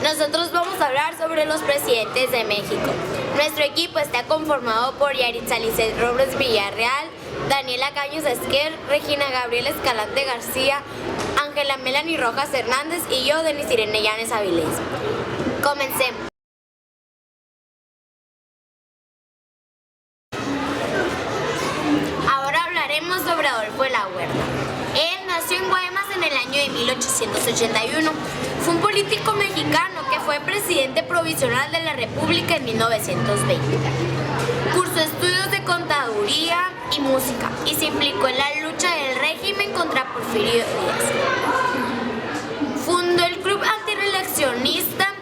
Nosotros vamos a hablar sobre los presidentes de México. Nuestro equipo está conformado por Yaritza Lizeth Robles Villarreal, Daniela Caños Esquer, Regina Gabriela Escalante García, Ángela Melanie Rojas Hernández y yo, Denis Irene Llanes Avilés. Comencemos. Ahora hablaremos sobre Adolfo de la Huerta. Él nació en Guaymas en el año de 1881. Fue un político mexicano que fue presidente provisional de la República en 1920. Cursó estudios de contaduría y música y se implicó en la lucha del régimen contra Porfirio Díaz. Fundó el Club Antireeleccionista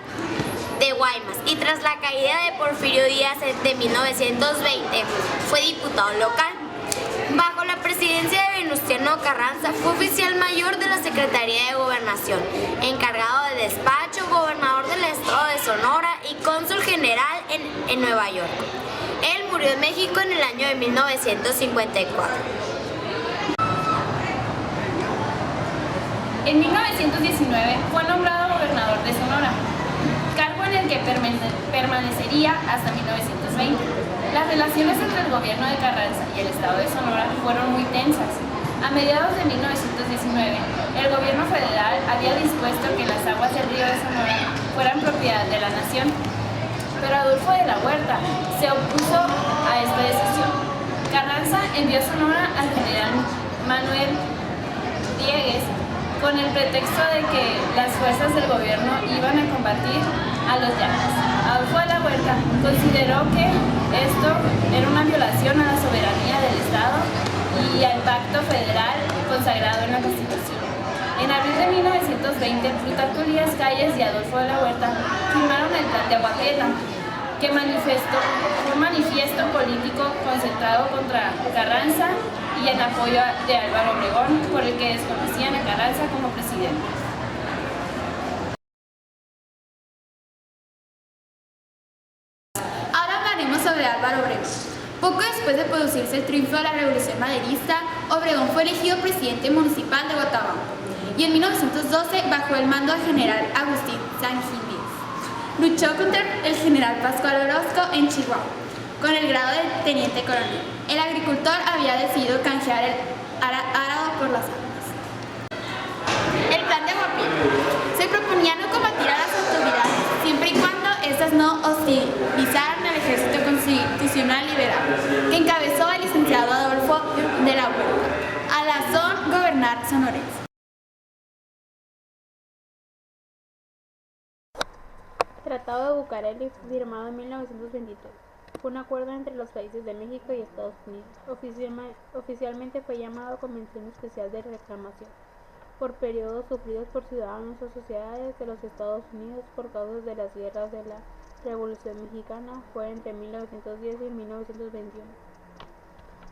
de Guaymas y tras la caída de Porfirio Díaz de 1920 fue diputado local. Bajo la presidencia de Venustiano Carranza fue oficial mayor de la Secretaría de Gobernación, encargado de despacho, gobernador del estado de Sonora y cónsul general en Nueva York. Él murió en México en el año de 1954. En 1919 fue nombrado gobernador de Sonora, cargo en el que permanecería hasta 1920. Las relaciones entre el gobierno de Carranza y el estado de Sonora fueron muy tensas. A mediados de 1919, el gobierno federal había dispuesto que las aguas del río de Sonora fueran propiedad de la nación, pero Adolfo de la Huerta se opuso a esta decisión. Carranza envió a Sonora al general Manuel Diegues con el pretexto de que las fuerzas del gobierno iban a combatir a los llanos. Adolfo de la Huerta consideró que esto era una violación a la soberanía del Estado y al pacto federal consagrado en la Constitución. En abril de 1920, Plutarco Elías Calles y Adolfo de la Huerta firmaron el Plan de Aguatela, que fue un manifiesto político concentrado contra Carranza y en apoyo de Álvaro Obregón, por el que desconocían a Carranza como presidente. Ahora hablaremos sobre Álvaro Obregón. Poco después de producirse el triunfo de la Revolución Maderista, Obregón fue elegido presidente municipal de Guatabampo y en 1912 bajo el mando del general Agustín Sanguinis. Luchó contra el general Pascual Orozco en Chihuahua, con el grado de teniente coronel. El agricultor había decidido canjear el arado por las armas. El plan de Agua se proponía no combatir a las autoridades, siempre y cuando estas no hostilizaran al ejército constitucional liberal, que encabezó el licenciado Adolfo de la Huerta, a la sazón gobernar sonorense. Tratado de Bucareli, firmado en 1923. Fue un acuerdo entre los países de México y Estados Unidos. Oficialmente fue llamado Convención Especial de Reclamación, por periodos sufridos por ciudadanos o sociedades de los Estados Unidos por causa de las guerras de la Revolución Mexicana. Fue entre 1910 y 1921.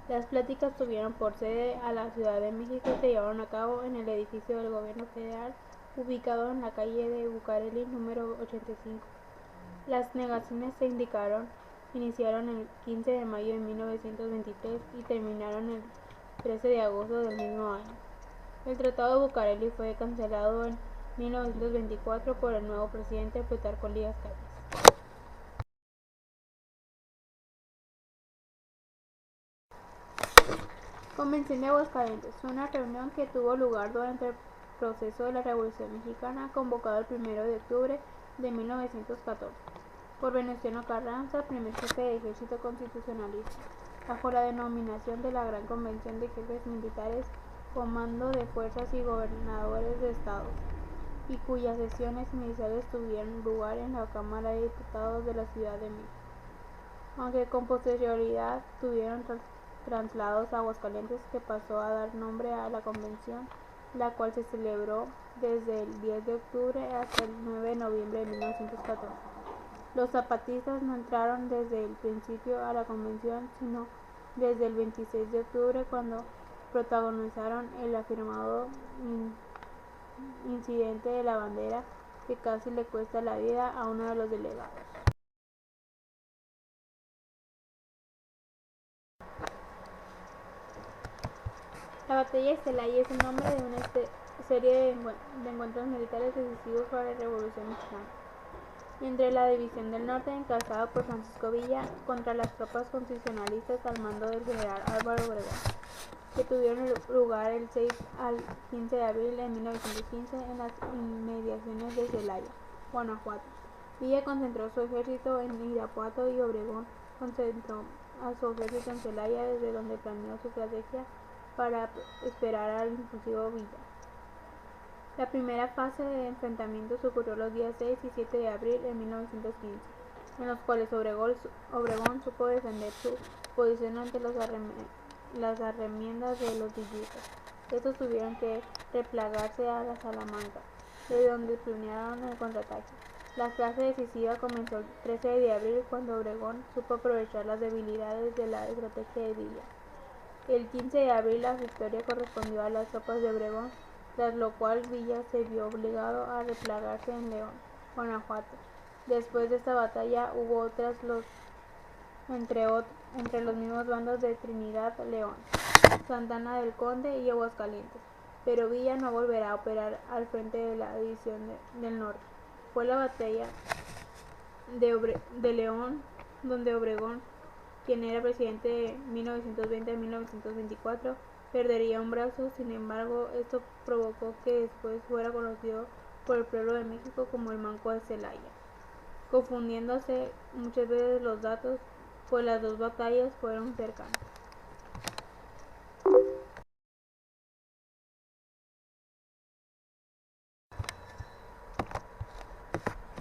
Las pláticas tuvieron por sede a la Ciudad de México y se llevaron a cabo en el edificio del Gobierno Federal, ubicado en la calle de Bucareli número 85. Las negaciones se iniciaron el 15 de mayo de 1923 y terminaron el 13 de agosto del mismo año. El Tratado de Bucareli fue cancelado en 1924 por el nuevo presidente Plutarco Elías Calles. Convención de Aguascalientes fue una reunión que tuvo lugar durante el proceso de la Revolución Mexicana, convocado el 1 de octubre de 1914 por Venustiano Carranza, primer jefe de ejército constitucionalista, bajo la denominación de la Gran Convención de Jefes Militares, Comando de Fuerzas y Gobernadores de Estados, y cuyas sesiones iniciales tuvieron lugar en la Cámara de Diputados de la Ciudad de México, aunque con posterioridad tuvieron traslados a Aguascalientes, que pasó a dar nombre a la convención, la cual se celebró desde el 10 de octubre hasta el 9 de noviembre de 1914. Los zapatistas no entraron desde el principio a la convención, sino desde el 26 de octubre, cuando protagonizaron el afirmado incidente de la bandera, que casi le cuesta la vida a uno de los delegados. La batalla de Celaya es el nombre de una serie de encuentros militares decisivos para la Revolución Mexicana. entre la División del Norte, encabezado por Francisco Villa, contra las tropas constitucionalistas al mando del general Álvaro Obregón, que tuvieron lugar el 6 al 15 de abril de 1915 en las inmediaciones de Celaya, Guanajuato. Villa concentró su ejército en Irapuato y Obregón concentró a su ejército en Celaya, desde donde planeó su estrategia para esperar al impulsivo Villa. La primera fase de enfrentamientos ocurrió los días 6 y 7 de abril de 1915, en los cuales Obregón supo defender su posición ante las arremiendas de los villistas. Estos tuvieron que replegarse a la Salamanca, de donde planearon el contraataque. La fase decisiva comenzó el 13 de abril, cuando Obregón supo aprovechar las debilidades de la estrategia de Villa. El 15 de abril la victoria correspondió a las tropas de Obregón, tras lo cual Villa se vio obligado a replegarse en León, Guanajuato. Después de esta batalla hubo otras entre los mismos bandos de Trinidad, León, Santana del Conde y Aguascalientes, pero Villa no volverá a operar al frente de la División del Norte. Fue la batalla de León, donde Obregón, quien era presidente de 1920 a 1924, perdería un brazo. Sin embargo, esto provocó que después fuera conocido por el pueblo de México como el Manco de Celaya, confundiéndose muchas veces los datos, pues las dos batallas fueron cercanas.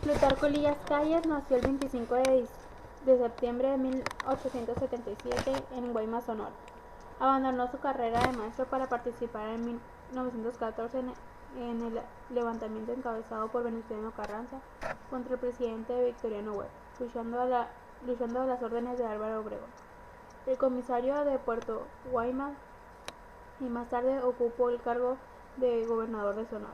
Plutarco Elías Calles nació el 25 de septiembre de 1877 en Guaymas, Sonora. Abandonó su carrera de maestro para participar en 1914 en el levantamiento encabezado por Venustiano Carranza contra el presidente Victoriano Huerta, luchando a las órdenes de Álvaro Obregón, el comisario de Puerto Guaymas, y más tarde ocupó el cargo de gobernador de Sonora.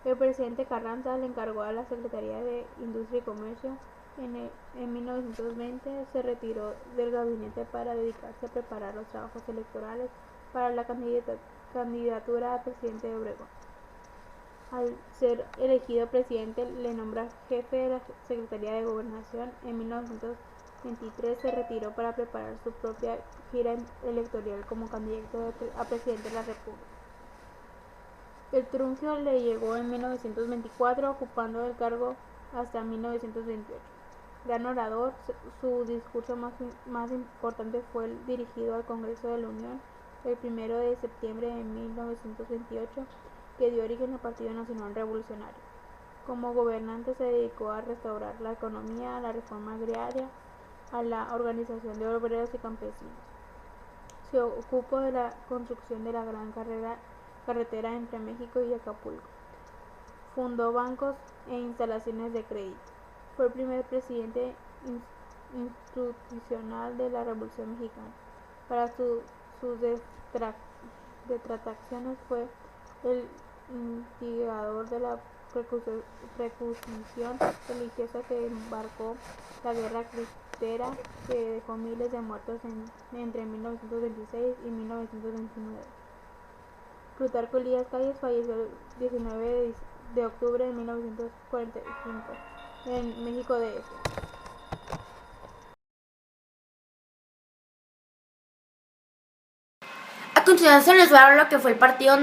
El presidente Carranza le encargó a la Secretaría de Industria y Comercio. En 1920 se retiró del gabinete para dedicarse a preparar los trabajos electorales para la candidatura a presidente de Obregón. Al ser elegido presidente, le nombra jefe de la Secretaría de Gobernación. En 1923 se retiró para preparar su propia gira electoral como candidato a presidente de la República. El triunfo le llegó en 1924, ocupando el cargo hasta 1928. Gran orador, su discurso más importante fue el dirigido al Congreso de la Unión el 1 de septiembre de 1928, que dio origen al Partido Nacional Revolucionario. Como gobernante se dedicó a restaurar la economía, a la reforma agraria, a la organización de obreros y campesinos. Se ocupó de la construcción de la gran carretera entre México y Acapulco. Fundó bancos e instalaciones de crédito. Fue el primer presidente institucional de la Revolución Mexicana. Para sus detracciones fue el instigador de la persecución religiosa que embarcó la guerra cristera, que dejó miles de muertos entre 1926 y 1929. Plutarco Elías Calles falleció el 19 de octubre de 1945 en México DF. A continuación les voy a hablar lo que fue el Partido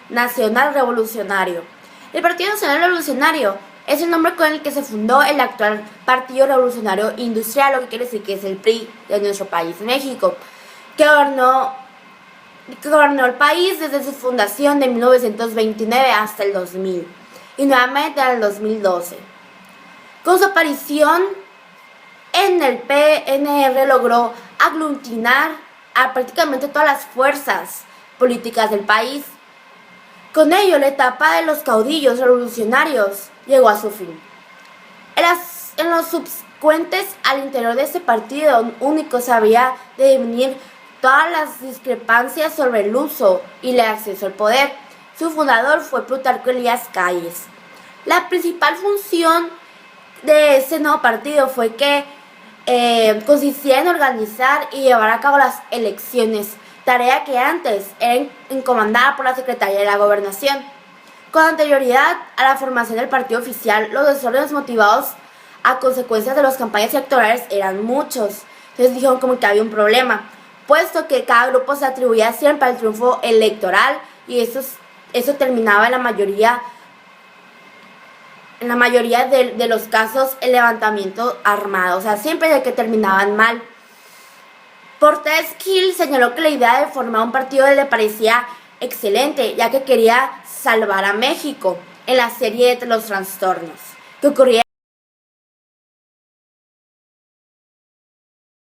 Nacional Revolucionario. El Partido Nacional Revolucionario es el nombre con el que se fundó el actual Partido Revolucionario Industrial, lo que quiere decir que es el PRI de nuestro país, México, que gobernó el país desde su fundación de 1929 hasta el 2000 y nuevamente en el 2012. Con su aparición en el PNR logró aglutinar a prácticamente todas las fuerzas políticas del país. Con ello, la etapa de los caudillos revolucionarios llegó a su fin. En los subsecuentes al interior de este partido único se había de definir todas las discrepancias sobre el uso y el acceso al poder. Su fundador fue Plutarco Elías Calles. La principal función de este nuevo partido fue que consistía en organizar y llevar a cabo las elecciones, tarea que antes era encomendada por la Secretaría de la Gobernación. Con anterioridad a la formación del partido oficial, los desórdenes motivados a consecuencia de las campañas electorales eran muchos. Entonces dijeron como que había un problema, puesto que cada grupo se atribuía siempre al triunfo electoral y eso terminaba en la mayoría de los casos el levantamiento armado, o sea, siempre de que terminaban mal. Portes Gil señaló que la idea de formar un partido le parecía excelente, ya que quería salvar a México en la serie de los trastornos que ocurría.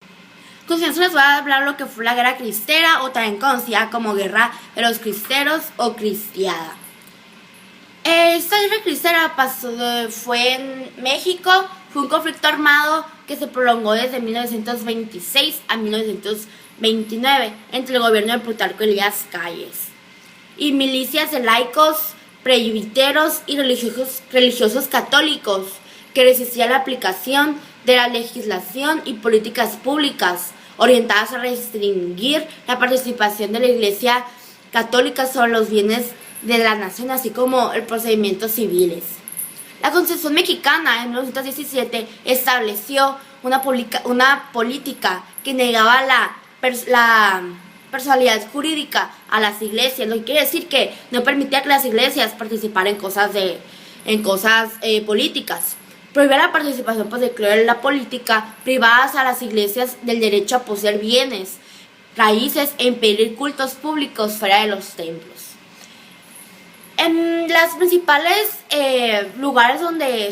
A continuación les voy a hablar lo que fue la Guerra Cristera, o también conocida como Guerra de los Cristeros o Cristiada. Esta Guerra Cristera fue en México, fue un conflicto armado que se prolongó desde 1926 a 1929 entre el gobierno de Plutarco Elías Calles y milicias de laicos, presbíteros y religiosos católicos que resistían la aplicación de la legislación y políticas públicas orientadas a restringir la participación de la Iglesia Católica sobre los bienes de la nación, así como el procedimientos civiles. La Constitución mexicana en 1917 estableció una política que negaba la personalidad jurídica a las iglesias, lo que quiere decir que no permitía que las iglesias participaran en cosas políticas. Prohibía la participación de clero en la política, privadas a las iglesias del derecho a poseer bienes, raíces e impedir cultos públicos fuera de los templos. En las principales lugares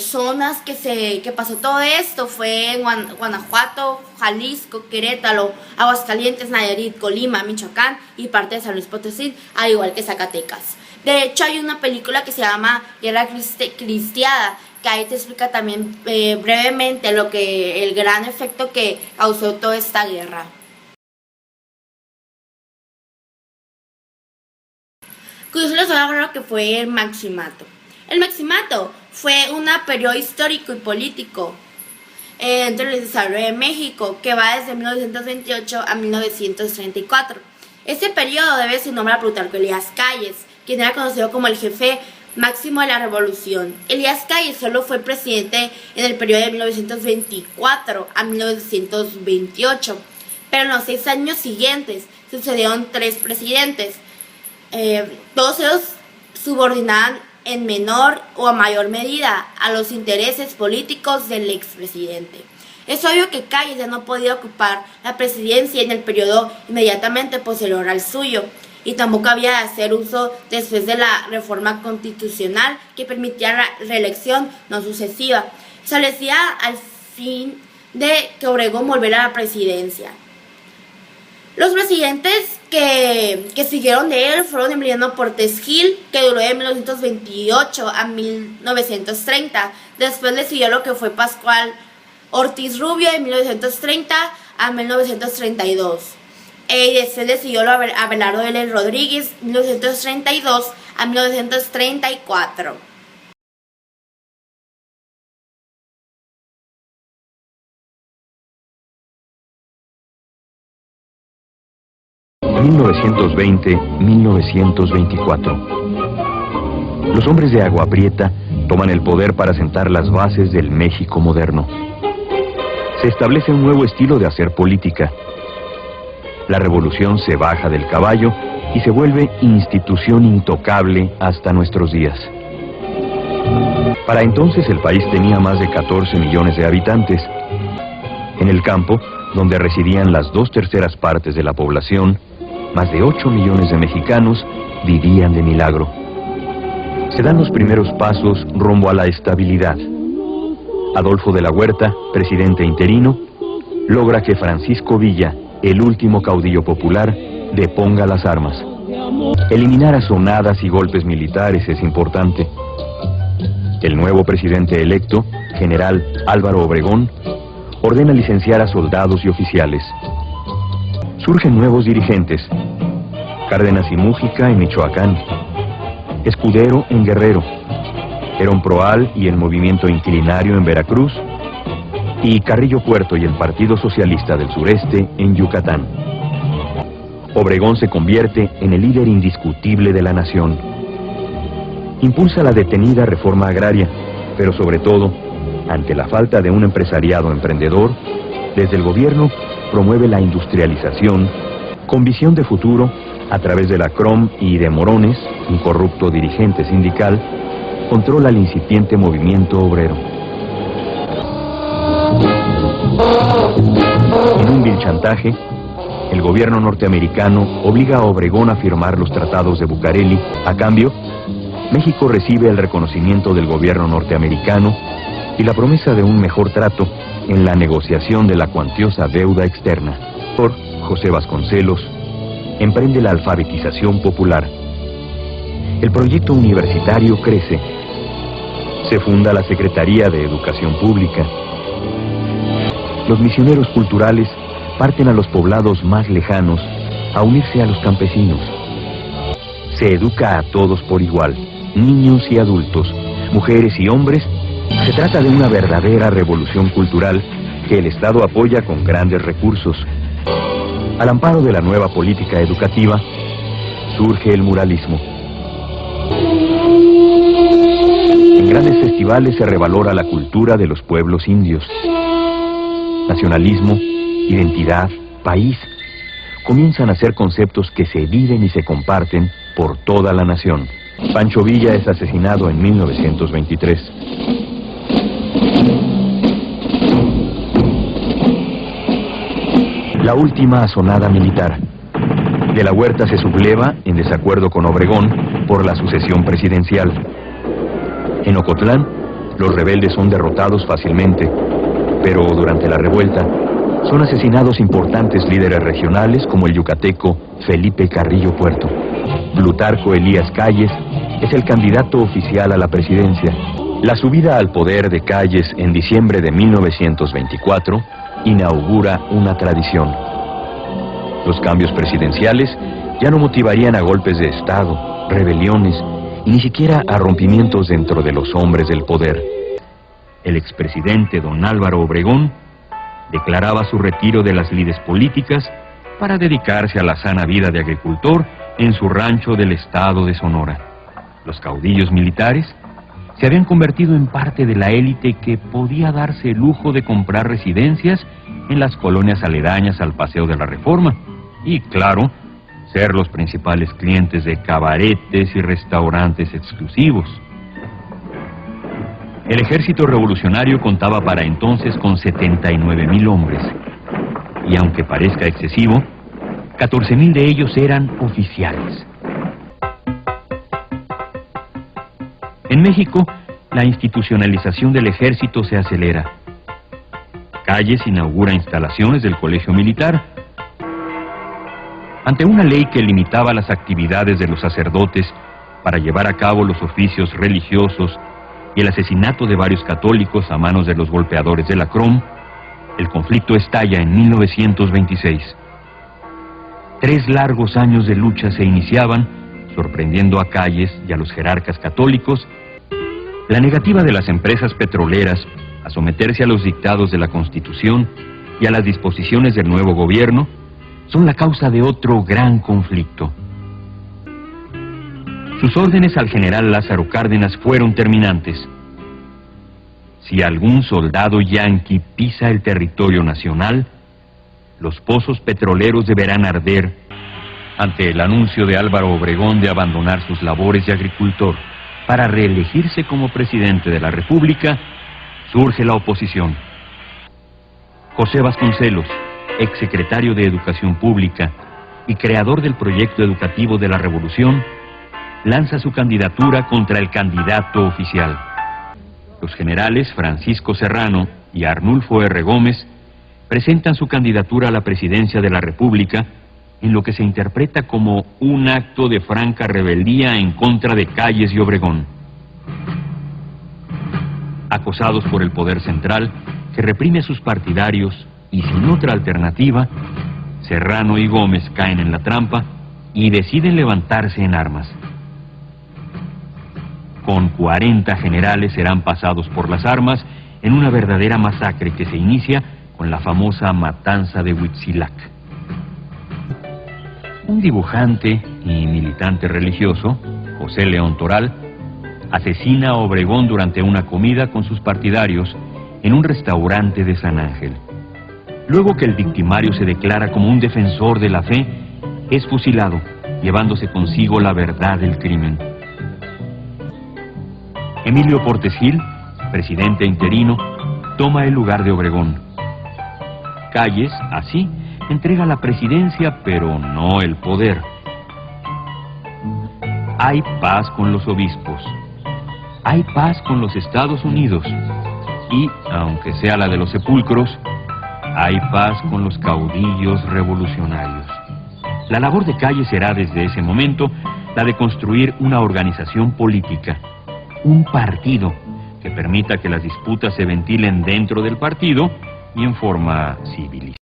zonas que pasó todo esto fue en Guanajuato, Jalisco, Querétaro, Aguascalientes, Nayarit, Colima, Michoacán y parte de San Luis Potosí, al igual que Zacatecas. De hecho, hay una película que se llama Guerra Cristiada, que ahí te explica también brevemente el gran efecto que causó toda esta guerra. Yo les voy a hablar lo que fue el Maximato. El Maximato fue un periodo histórico y político entre el desarrollo de México que va desde 1928 a 1934. Este periodo debe su nombre a Plutarco Elías Calles, quien era conocido como el jefe máximo de la revolución. Elías Calles solo fue presidente en el periodo de 1924 a 1928, pero en los 6 años siguientes sucedieron 3 presidentes. Todos ellos subordinaban en menor o a mayor medida a los intereses políticos del expresidente. Es obvio que Calles ya no podía ocupar la presidencia en el periodo inmediatamente posterior al suyo, y tampoco había de hacer uso después de la reforma constitucional que permitía la reelección no sucesiva. Establecía al fin de que Obregón volviera a la presidencia. Los presidentes que siguieron de él fueron Emiliano Portes Gil, que duró de 1928 a 1930. Después le siguió lo que fue Pascual Ortiz Rubio de 1930 a 1932. Y después le siguió a Abelardo L. Rodríguez de 1932 a 1934. ...1920-1924... Los hombres de Agua Prieta toman el poder para sentar las bases del México moderno. Se establece un nuevo estilo de hacer política. La revolución se baja del caballo y se vuelve institución intocable hasta nuestros días. Para entonces el país tenía más de 14 millones de habitantes. En el campo, donde residían las 2/3 partes de la población, más de 8 millones de mexicanos vivían de milagro. Se dan los primeros pasos rumbo a la estabilidad. Adolfo de la Huerta, presidente interino, logra que Francisco Villa, el último caudillo popular, deponga las armas. Eliminar azonadas y golpes militares es importante. El nuevo presidente electo, general Álvaro Obregón, ordena licenciar a soldados y oficiales. Surgen nuevos dirigentes: Cárdenas y Mújica en Michoacán, Escudero en Guerrero, Herón Proal y el Movimiento Inclinario en Veracruz, y Carrillo Puerto y el Partido Socialista del Sureste en Yucatán. Obregón se convierte en el líder indiscutible de la nación. Impulsa la detenida reforma agraria, pero sobre todo, ante la falta de un empresariado emprendedor, desde el gobierno promueve la industrialización con visión de futuro a través de la CROM y de Morones, un corrupto dirigente sindical, controla el incipiente movimiento obrero. En un vil chantaje, el gobierno norteamericano obliga a Obregón a firmar los tratados de Bucareli. A cambio, México recibe el reconocimiento del gobierno norteamericano y la promesa de un mejor trato en la negociación de la cuantiosa deuda externa. Por José Vasconcelos emprende la alfabetización popular. El proyecto universitario crece. Se funda la Secretaría de Educación Pública. Los misioneros culturales parten a los poblados más lejanos a unirse a los campesinos. Se educa a todos por igual, niños y adultos, mujeres y hombres. Se trata de una verdadera revolución cultural que el Estado apoya con grandes recursos. Al amparo de la nueva política educativa, surge el muralismo. En grandes festivales se revalora la cultura de los pueblos indios. Nacionalismo, identidad, país, comienzan a ser conceptos que se viven y se comparten por toda la nación. Pancho Villa es asesinado en 1923. La última asonada militar. De la Huerta se subleva, en desacuerdo con Obregón, por la sucesión presidencial. En Ocotlán, los rebeldes son derrotados fácilmente, pero durante la revuelta son asesinados importantes líderes regionales como el yucateco Felipe Carrillo Puerto. Plutarco Elías Calles es el candidato oficial a la presidencia. La subida al poder de Calles en diciembre de 1924 inaugura una tradición. Los cambios presidenciales ya no motivarían a golpes de Estado, rebeliones y ni siquiera a rompimientos dentro de los hombres del poder. El expresidente don Álvaro Obregón declaraba su retiro de las lides políticas para dedicarse a la sana vida de agricultor en su rancho del estado de Sonora. Los caudillos militares se habían convertido en parte de la élite que podía darse el lujo de comprar residencias en las colonias aledañas al Paseo de la Reforma y, claro, ser los principales clientes de cabaretes y restaurantes exclusivos. El ejército revolucionario contaba para entonces con 79,000 hombres, y aunque parezca excesivo, 14,000 de ellos eran oficiales. En México, la institucionalización del ejército se acelera. Calles inaugura instalaciones del Colegio Militar. Ante una ley que limitaba las actividades de los sacerdotes para llevar a cabo los oficios religiosos y el asesinato de varios católicos a manos de los golpeadores de la CROM, el conflicto estalla en 1926. 3 largos años de lucha se iniciaban, sorprendiendo a Calles y a los jerarcas católicos. La negativa de las empresas petroleras a someterse a los dictados de la Constitución y a las disposiciones del nuevo gobierno son la causa de otro gran conflicto. Sus órdenes al general Lázaro Cárdenas fueron terminantes. Si algún soldado yanqui pisa el territorio nacional, los pozos petroleros deberán arder. Ante el anuncio de Álvaro Obregón de abandonar sus labores de agricultor para reelegirse como presidente de la República, surge la oposición. José Vasconcelos, exsecretario de Educación Pública y creador del proyecto educativo de la Revolución, lanza su candidatura contra el candidato oficial. Los generales Francisco Serrano y Arnulfo R. Gómez presentan su candidatura a la presidencia de la República en lo que se interpreta como un acto de franca rebeldía en contra de Calles y Obregón. Acosados por el poder central, que reprime a sus partidarios y sin otra alternativa, Serrano y Gómez caen en la trampa y deciden levantarse en armas. Con 40 generales serán pasados por las armas en una verdadera masacre que se inicia con la famosa matanza de Huitzilac. Un dibujante y militante religioso, José León Toral, asesina a Obregón durante una comida con sus partidarios en un restaurante de San Ángel. Luego que el victimario se declara como un defensor de la fe, es fusilado, llevándose consigo la verdad del crimen. Emilio Portes Gil, presidente interino, toma el lugar de Obregón. Calles, así, entrega la presidencia, pero no el poder. Hay paz con los obispos. Hay paz con los Estados Unidos. Y, aunque sea la de los sepulcros, hay paz con los caudillos revolucionarios. La labor de Calles será desde ese momento la de construir una organización política, un partido, que permita que las disputas se ventilen dentro del partido y en forma civilizada.